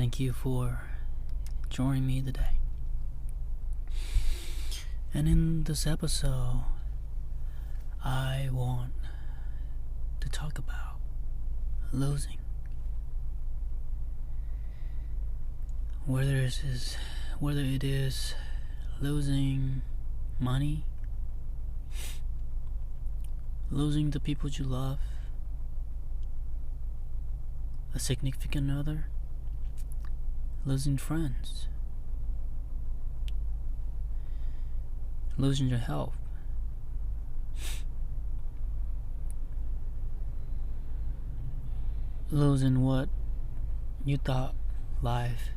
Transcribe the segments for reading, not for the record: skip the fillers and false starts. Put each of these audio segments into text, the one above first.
Thank you for joining me today. And in this episode, I want to talk about losing. Whether it is losing money, losing the people you love, a significant other, losing friends, losing your health, losing what you thought life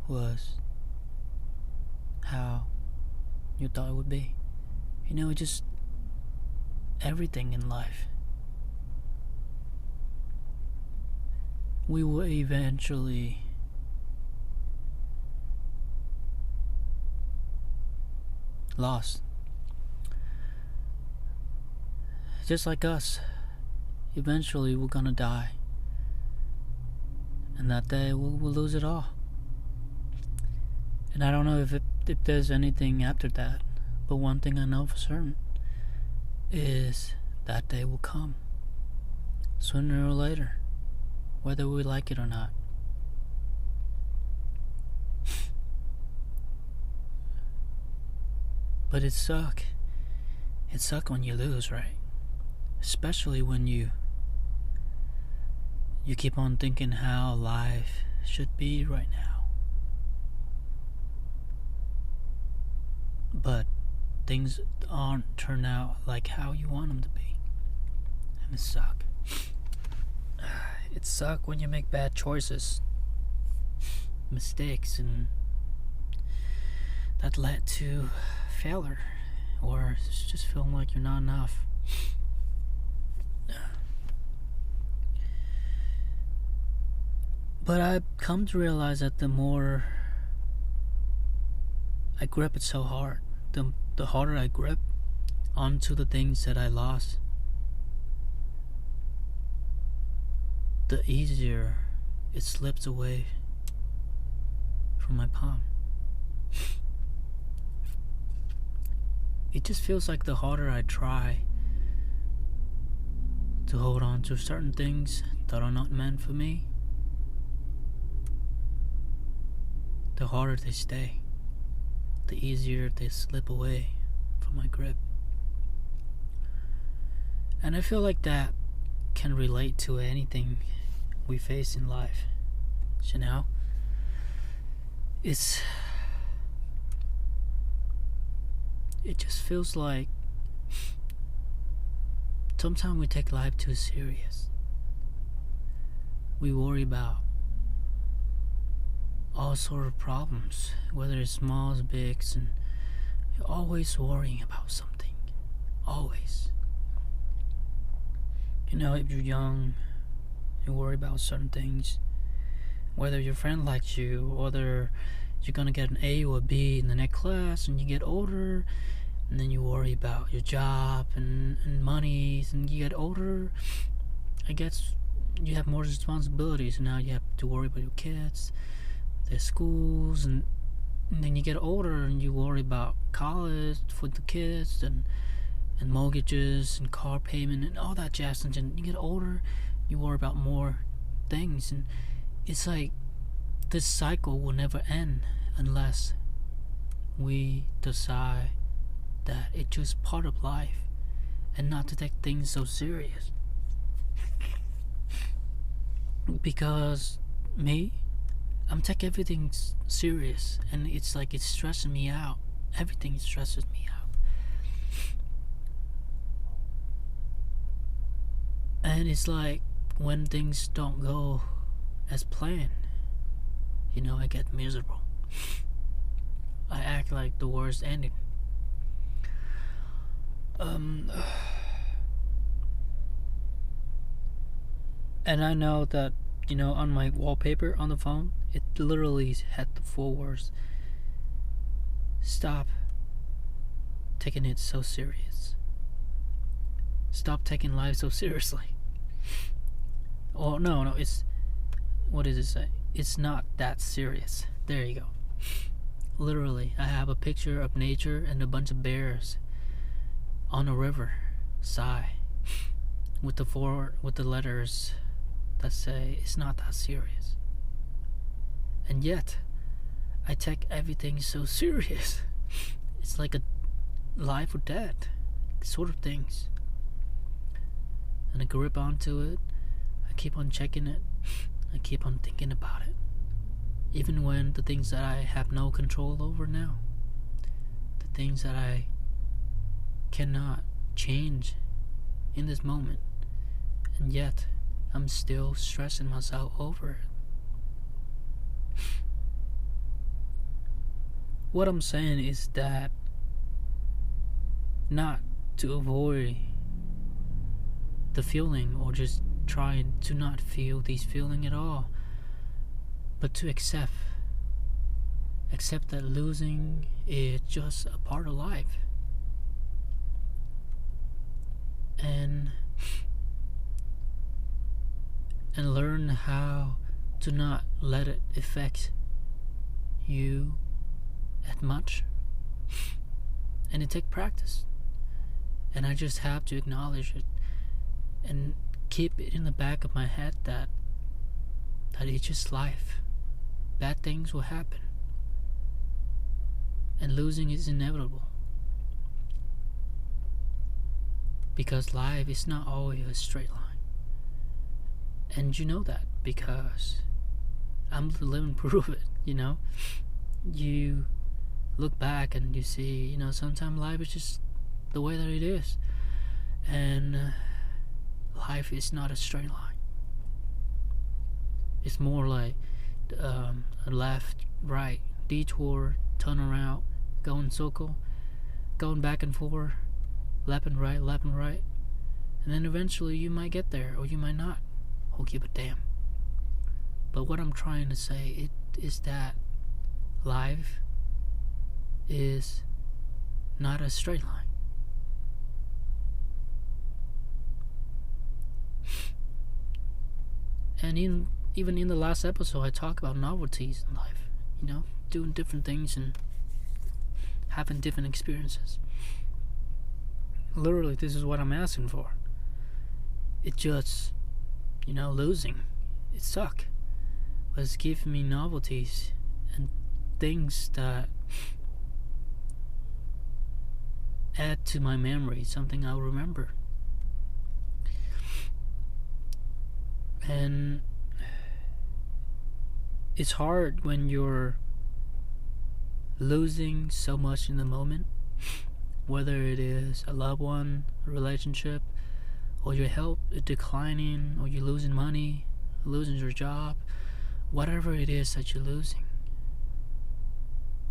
was, how you thought it would be. Just everything in life. We will eventually lost. Just like us, eventually we're gonna die. And that day we'll lose it all. And I don't know if there's anything after that. But one thing I know for certain is that day will come. Sooner or later. Whether we like it or not. But it suck. It suck when you lose, right? Especially when you keep on thinking how life should be right now. But things aren't turn out like how you want them to be. And it suck. It suck when you make bad choices, mistakes, and that led to failure, or just feeling like you're not enough. But I've come to realize that the more I grip it so hard, the harder I grip onto the things that I lost, the easier it slips away from my palm. It just feels like the harder I try to hold on to certain things that are not meant for me, the harder they stay, the easier they slip away from my grip. And I feel like that can relate to anything we face in life. It just feels like sometimes we take life too serious. We worry about all sort of problems, whether it's small or big, and you're always worrying about something. Always. If you're young, you worry about certain things. Whether your friend likes you, whether you're gonna get an A or a B in the next class, and you get older, and then you worry about your job and monies, and you get older, I guess you have more responsibilities, and now you have to worry about your kids, their schools, and then you get older and you worry about college for the kids, and mortgages and car payment and all that jazz. And then you get older, you worry about more things, and it's like this cycle will never end unless we decide that it's just part of life and not to take things so serious. Because I'm taking everything serious, and it's like it's stressing me out. Everything stresses me out. And it's like when things don't go as planned, I get miserable. I act like the worst ending. And I know that, on my wallpaper on the phone, it literally had the 4 words: stop taking it so serious. Stop taking life so seriously. Oh, no, it's, what does it say? It's not that serious. There you go. Literally, I have a picture of nature and a bunch of bears on a river, sigh, with the letters that say it's not that serious. And yet, I take everything so serious. It's like a life or death sort of things. And I grip onto it. I keep on checking it. I keep on thinking about it. Even when the things that I have no control over now, the things that I cannot change in this moment, and yet I'm still stressing myself over it. What I'm saying is that not to avoid the feeling or just trying to not feel these feelings at all, but to accept that losing is just a part of life, and learn how to not let it affect you as much. And it takes practice, and I just have to acknowledge it and keep it in the back of my head that it's just life. Bad things will happen, and losing is inevitable, because life is not always a straight line. And you know that because I'm the living proof of it. You look back and you see, sometimes life is just the way that it is, and life is not a straight line. It's more like a left, right, detour, turn around, go in circle, going back and forth, left and right, and then eventually you might get there or you might not. Who give a damn? But what I'm trying to say is that life is not a straight line. And even in the last episode, I talk about novelties in life, doing different things and having different experiences. Literally, this is what I'm asking for. It just, losing, it suck, but it's giving me novelties and things that add to my memory, something I'll remember. And it's hard when you're losing so much in the moment, whether it is a loved one, a relationship, or your health is declining, or you're losing money, losing your job, whatever it is that you're losing.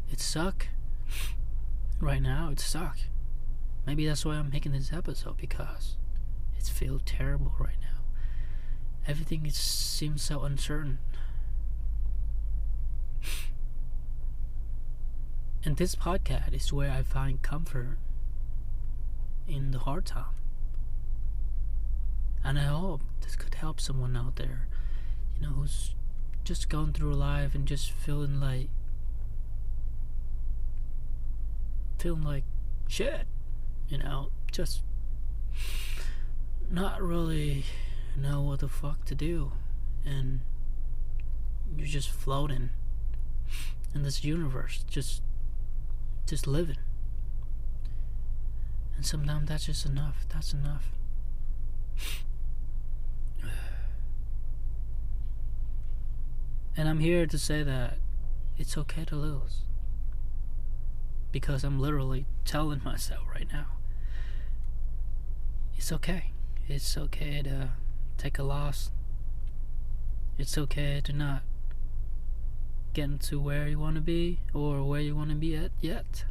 It suck. Right now, it suck. Maybe that's why I'm making this episode, because it feels terrible right now. Everything seems so uncertain. And this podcast is where I find comfort in the hard time. And I hope this could help someone out there, who's just going through life and just feeling like shit, just not really know what the fuck to do, and you're just floating in this universe, just living. And sometimes that's just enough. That's enough. And I'm here to say that it's okay to lose, because I'm literally telling myself right now, it's okay. It's okay to take a loss. It's okay to not get into where you want to be or where you want to be at yet.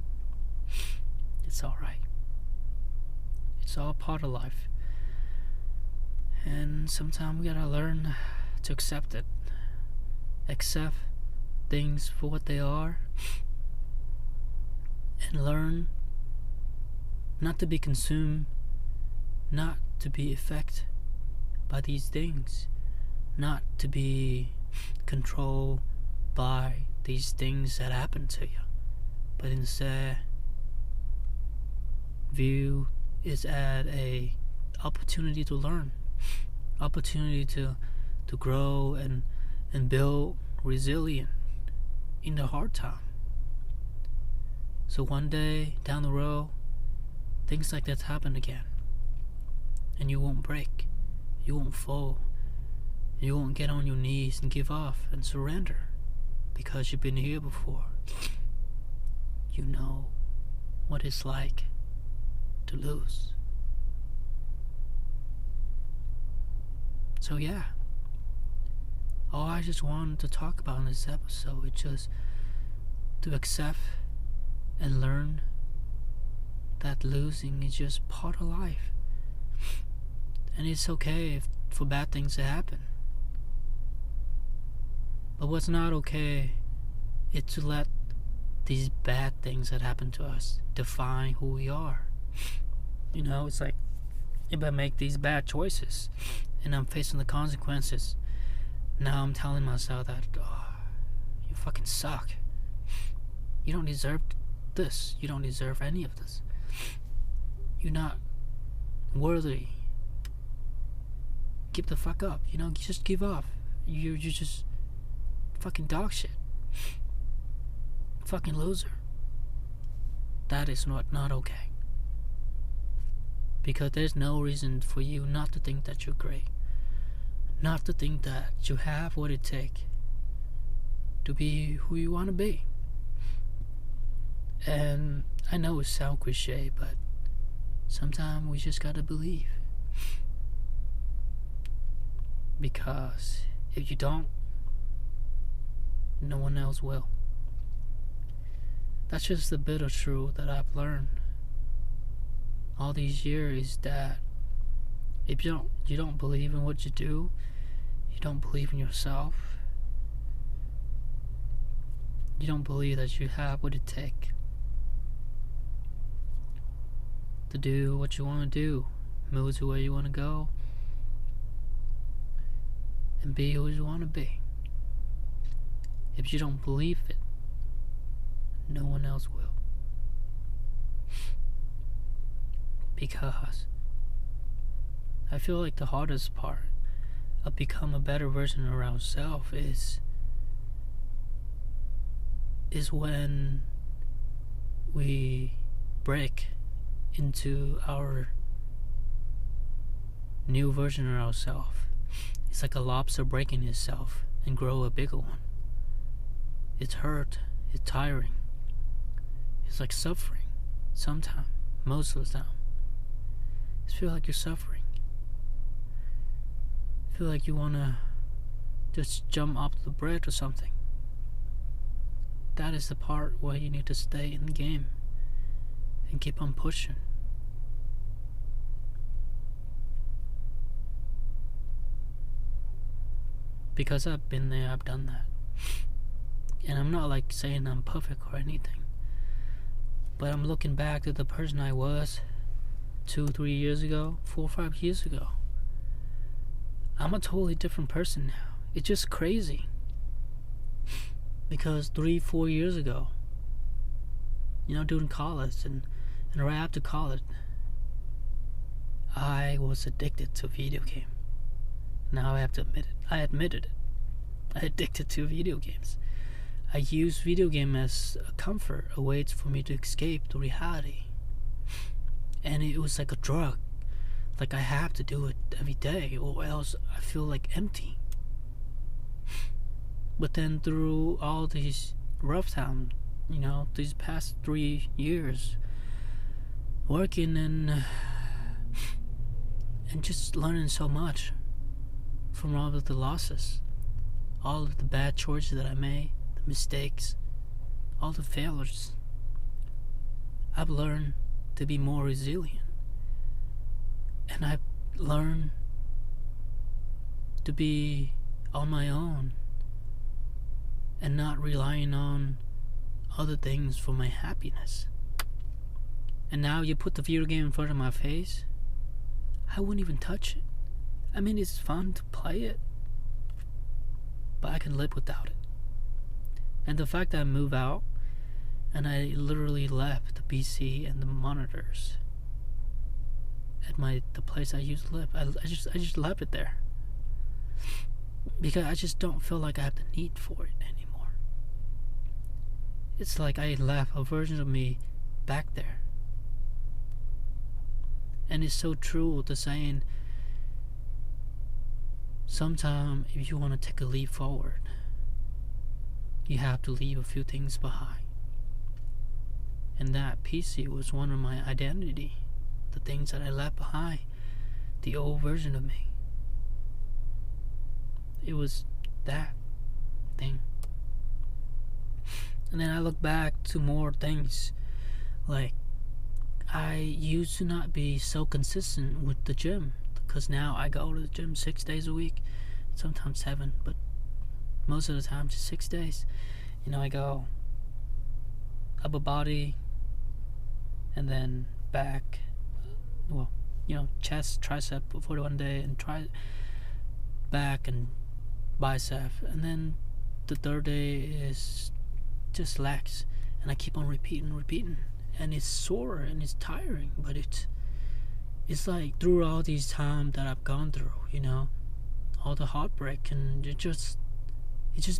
It's alright. It's all part of life. And sometimes we gotta learn to accept it. Accept things for what they are. And learn not to be consumed, not to be affected by these things, not to be controlled by these things that happen to you, but instead view it as a opportunity to learn, opportunity to grow and build resilience in the hard time. So one day down the road, things like that happen again, and you won't break, you won't fall, you won't get on your knees and give up and surrender, because you've been here before. You know what it's like to lose. So yeah, all I just wanted to talk about in this episode is just to accept and learn that losing is just part of life. And it's okay for bad things to happen. But what's not okay is to let these bad things that happen to us define who we are. You know, it's like if I make these bad choices and I'm facing the consequences, now I'm telling myself that, oh, you fucking suck. You don't deserve this. You don't deserve any of this. You're not worthy. Give the fuck up. You know, just give up. You're just fucking dog shit. Fucking loser. That is not okay. Because there's no reason for you not to think that you're great. Not to think that you have what it takes to be who you want to be. And I know it sounds cliche, but sometimes we just gotta believe. Because if you don't, no one else will. That's just the bitter truth that I've learned all these years, is that if you don't believe in what you do, you don't believe in yourself, you don't believe that you have what it takes to do what you want to do, move to where you want to go, and be who you want to be. If you don't believe it, no one else will. Because I feel like the hardest part of become a better version of ourselves is when we break into our new version of ourselves. It's like a lobster breaking itself and grow a bigger one. It's hurt, it's tiring, it's like suffering sometimes, most of the time. You feel like you're suffering. Feel like you wanna just jump off the bridge or something. That is the part where you need to stay in the game and keep on pushing. Because I've been there, I've done that. And I'm not like saying I'm perfect or anything, but I'm looking back to the person I was 2-3 years ago, 4 or 5 years ago. I'm a totally different person now. It's just crazy. Because 3-4 years ago, during college and right after college, I was addicted to video game. Now I have to admit it. I admitted it. I addicted to video games. I used video game as a comfort, a way for me to escape the reality. And it was like a drug. Like I have to do it every day or else I feel like empty. But then through all these rough times, these past 3 years, working and just learning so much from all of the losses, all of the bad choices that I made, the mistakes, all the failures, I've learned to be more resilient. And I've learned to be on my own and not relying on other things for my happiness. And now you put the video game in front of my face, I wouldn't even touch it. I mean, it's fun to play it. but I can live without it. And the fact that I move out and I literally left the PC and the monitors at the place I used to live. I just left it there because I just don't feel like I have the need for it anymore. It's like I left a version of me back there. And it's so true to saying, sometimes if you want to take a leap forward, you have to leave a few things behind. And that PC was one of my identity. The things that I left behind. The old version of me. It was that thing. And then I look back to more things. Like, I used to not be so consistent with the gym. Because now I go to the gym 6 days a week. Sometimes 7. But most of the time just 6 days. I go upper body. And then back, chest, tricep for 1 day, and back and bicep, and then the third day is just legs, and I keep on repeating, and it's sore and it's tiring, but it's like through all these times that I've gone through, all the heartbreak, and it just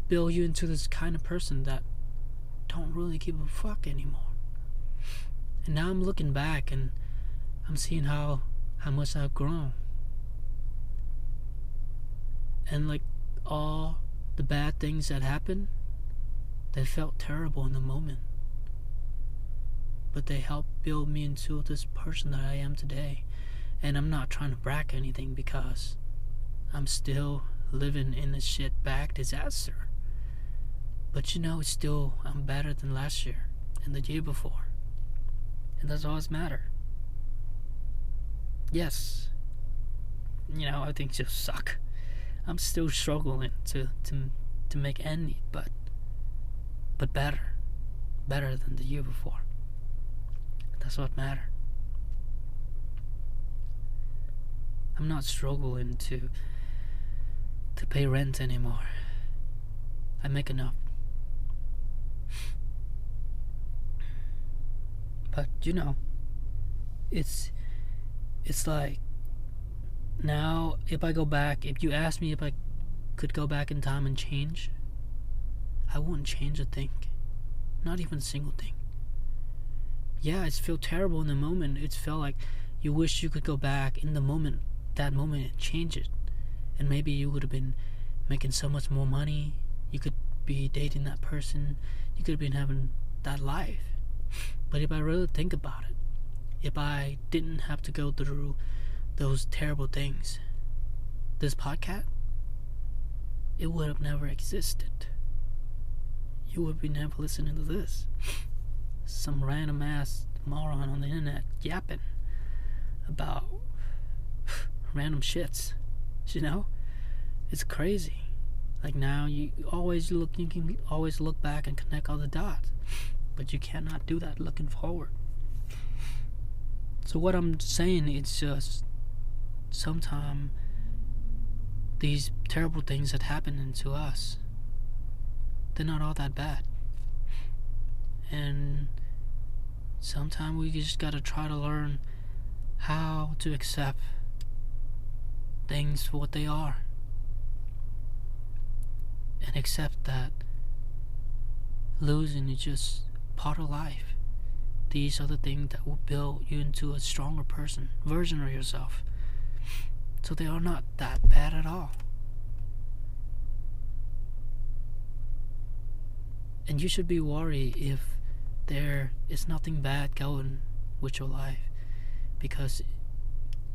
builds you into this kind of person that don't really give a fuck anymore. And now I'm looking back and I'm seeing how much I've grown. And like all the bad things that happened, they felt terrible in the moment. But they helped build me into this person that I am today. And I'm not trying to brag anything because I'm still living in a shitbag disaster. But it's still, I'm better than last year and the year before. And that's all that matters. Yes, I think just suck. I'm still struggling to make ends meet, but better than the year before. That's what matters. I'm not struggling to pay rent anymore. I make enough. But it's like now if I go back, if you ask me if I could go back in time and change, I wouldn't change a thing. Not even a single thing. Yeah, it felt terrible in the moment. It felt like you wish you could go back in the moment, that moment, and change it. And maybe you would have been making so much more money. You could be dating that person. You could have been having that life. But if I really think about it, if I didn't have to go through those terrible things, this podcast, it would have never existed. You would be never listening to this. Some random ass moron on the internet yapping about random shits. It's crazy. Like now you can always look back and connect all the dots. But you cannot do that looking forward. So what I'm saying is just sometimes these terrible things that happen to us, they're not all that bad. And sometimes we just gotta try to learn how to accept things for what they are. And accept that losing is just part of life. These are the things that will build you into a stronger version of yourself. So they are not that bad at all. And you should be worried if there is nothing bad going with your life, because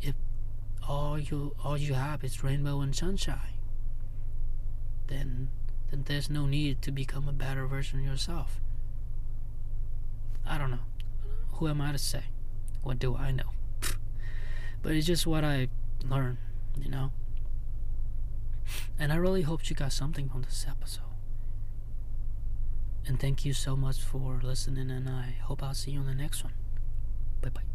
if all you have is rainbow and sunshine, then there's no need to become a better version of yourself. I don't know. Who am I to say? What do I know? But it's just what I learned, And I really hope you got something from this episode. And thank you so much for listening, and I hope I'll see you on the next one. Bye-bye.